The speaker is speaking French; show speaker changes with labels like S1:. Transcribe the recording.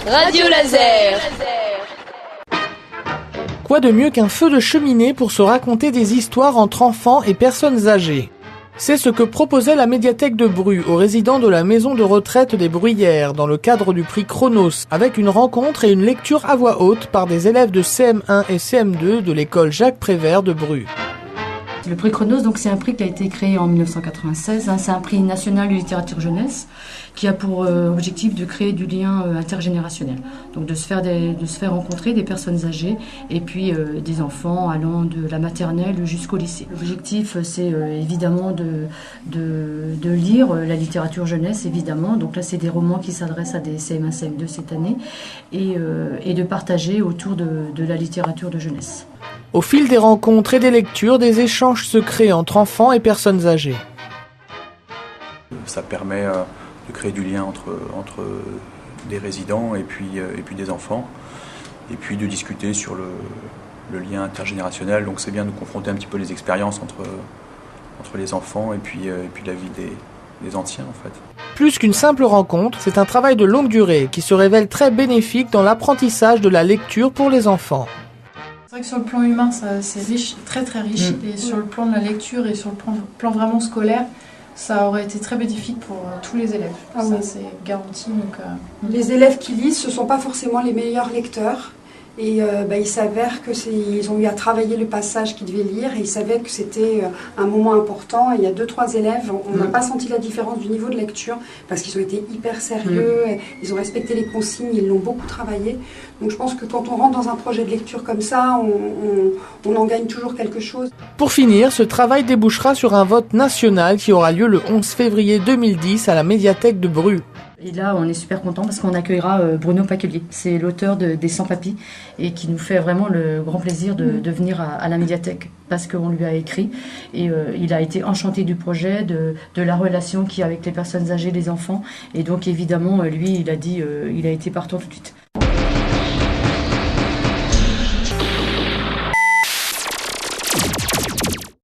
S1: Radio Laser.
S2: Quoi de mieux qu'un feu de cheminée pour se raconter des histoires entre enfants et personnes âgées? C'est ce que proposait la médiathèque de Bru aux résidents de la maison de retraite des Bruyères dans le cadre du prix Chronos, avec une rencontre et une lecture à voix haute par des élèves de CM1 et CM2 de l'école Jacques Prévert de Bru.
S3: Le prix Chronos, donc, c'est un prix qui a été créé en 1996. C'est un prix national de littérature jeunesse qui a pour objectif de créer du lien intergénérationnel. Donc de se faire rencontrer des personnes âgées et puis des enfants allant de la maternelle jusqu'au lycée. L'objectif, c'est évidemment de lire la littérature jeunesse, évidemment. Donc là, c'est des romans qui s'adressent à des CM1, CM2 cette année et de partager autour de la littérature de jeunesse.
S2: Au fil des rencontres et des lectures, des échanges se créent entre enfants et personnes âgées.
S4: Ça permet de créer du lien entre des résidents et puis des enfants, et puis de discuter sur le lien intergénérationnel. Donc c'est bien de confronter un petit peu les expériences entre les enfants et puis la vie des anciens en fait.
S2: Plus qu'une simple rencontre, c'est un travail de longue durée qui se révèle très bénéfique dans l'apprentissage de la lecture pour les enfants.
S5: C'est vrai que sur le plan humain, c'est riche, très très riche. Et sur le plan de la lecture et sur le plan vraiment scolaire, ça aurait été très bénéfique pour tous les élèves.
S6: Ah
S5: ça,
S6: oui.
S5: c'est garanti. Donc,
S6: Les élèves qui lisent, ce ne sont pas forcément les meilleurs lecteurs. Et il s'avère qu'ils ont eu à travailler le passage qu'ils devaient lire et ils savaient que c'était un moment important. Et il y a 2-3 élèves, on n'a pas senti la différence du niveau de lecture parce qu'ils ont été hyper sérieux, ils ont respecté les consignes, ils l'ont beaucoup travaillé. Donc je pense que quand on rentre dans un projet de lecture comme ça, on en gagne toujours quelque chose.
S2: Pour finir, ce travail débouchera sur un vote national qui aura lieu le 11 février 2010 à la médiathèque de Bru.
S3: Et là, on est super content parce qu'on accueillera Bruno Paquelier. C'est l'auteur des 100 papis et qui nous fait vraiment le grand plaisir de venir à la médiathèque parce qu'on lui a écrit. Et il a été enchanté du projet, de la relation qu'il y a avec les personnes âgées, les enfants. Et donc, évidemment, lui, il a dit, il a été partant tout de suite.